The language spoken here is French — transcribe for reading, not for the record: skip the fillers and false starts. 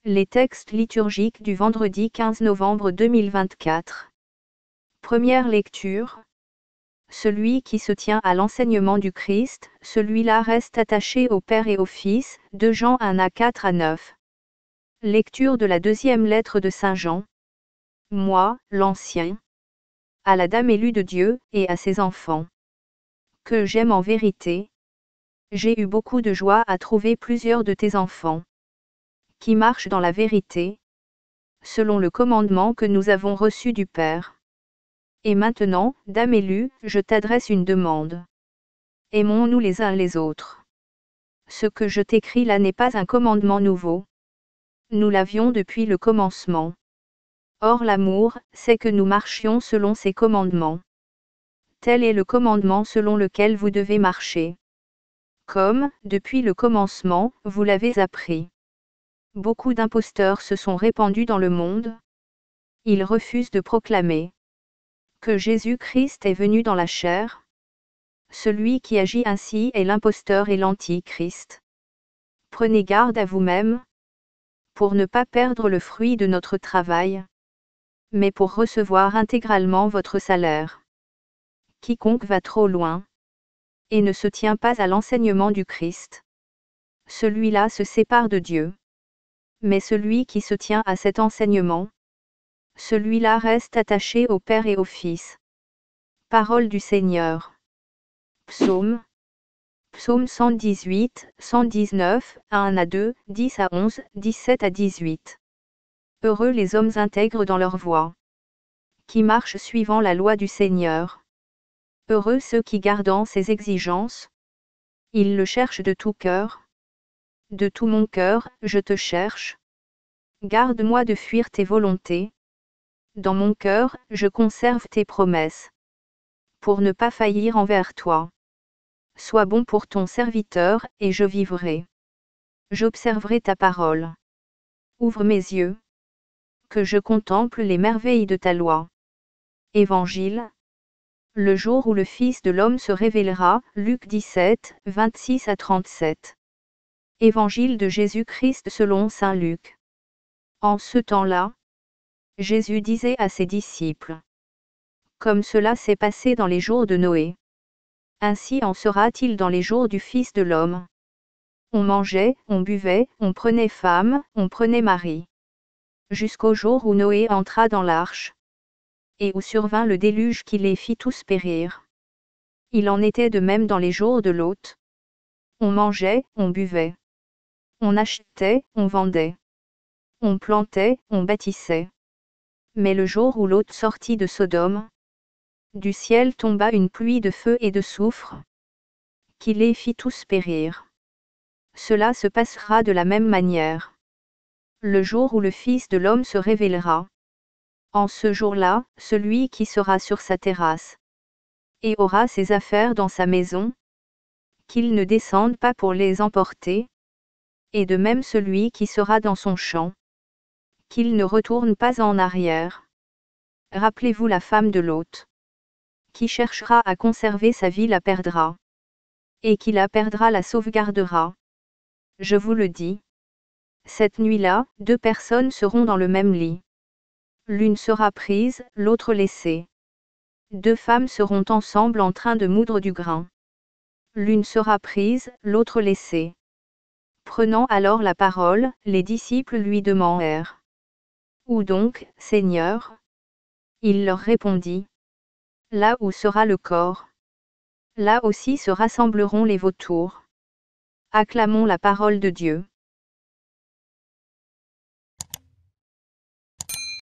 Les textes liturgiques du vendredi 15 novembre 2024. Première lecture. Celui qui se tient à l'enseignement du Christ, celui-là reste attaché au Père et au Fils. 2 Jean 1 à 4 à 9. Lecture de la deuxième lettre de Saint Jean. Moi, l'Ancien, à la Dame élue de Dieu, et à ses enfants, que j'aime en vérité, j'ai eu beaucoup de joie à trouver plusieurs de tes enfants, qui marchent dans la vérité, selon le commandement que nous avons reçu du Père. Et maintenant, Dame élue, je t'adresse une demande. Aimons-nous les uns les autres. Ce que je t'écris là n'est pas un commandement nouveau. Nous l'avions depuis le commencement. Or l'amour, c'est que nous marchions selon ses commandements. Tel est le commandement selon lequel vous devez marcher. Comme, depuis le commencement, vous l'avez appris. Beaucoup d'imposteurs se sont répandus dans le monde. Ils refusent de proclamer que Jésus-Christ est venu dans la chair. Celui qui agit ainsi est l'imposteur et l'antichrist. Prenez garde à vous-même, pour ne pas perdre le fruit de notre travail, mais pour recevoir intégralement votre salaire. Quiconque va trop loin, et ne se tient pas à l'enseignement du Christ, celui-là se sépare de Dieu. Mais celui qui se tient à cet enseignement, celui-là reste attaché au Père et au Fils. Parole du Seigneur. Psaume 118, 119, 1 à 2, 10 à 11, 17 à 18. Heureux les hommes intègres dans leur voie, qui marchent suivant la loi du Seigneur. Heureux ceux qui gardant ses exigences, ils le cherchent de tout cœur. De tout mon cœur, je te cherche. Garde-moi de fuir tes volontés. Dans mon cœur, je conserve tes promesses, pour ne pas faillir envers toi. Sois bon pour ton serviteur, et je vivrai. J'observerai ta parole. Ouvre mes yeux, que je contemple les merveilles de ta loi. Évangile. Le jour où le Fils de l'homme se révélera, Luc 17, 26 à 37. Évangile de Jésus-Christ selon saint Luc. En ce temps-là, Jésus disait à ses disciples: comme cela s'est passé dans les jours de Noé, ainsi en sera-t-il dans les jours du Fils de l'homme. On mangeait, on buvait, on prenait femme, on prenait mari, jusqu'au jour où Noé entra dans l'arche, et où survint le déluge qui les fit tous périr. Il en était de même dans les jours de Lot. On mangeait, on buvait, on achetait, on vendait, on plantait, on bâtissait. Mais le jour où Lot sortit de Sodome, du ciel tomba une pluie de feu et de soufre, qui les fit tous périr. Cela se passera de la même manière, le jour où le Fils de l'homme se révélera. En ce jour-là, celui qui sera sur sa terrasse, et aura ses affaires dans sa maison, qu'il ne descende pas pour les emporter, et de même celui qui sera dans son champ, qu'il ne retourne pas en arrière. Rappelez-vous la femme de Lot. Qui cherchera à conserver sa vie la perdra, et qui la perdra la sauvegardera. Je vous le dis. Cette nuit-là, 2 personnes seront dans le même lit. L'une sera prise, l'autre laissée. 2 femmes seront ensemble en train de moudre du grain. L'une sera prise, l'autre laissée. Prenant alors la parole, les disciples lui demandèrent: où donc, Seigneur? Il leur répondit: là où sera le corps, là aussi se rassembleront les vautours. Acclamons la parole de Dieu.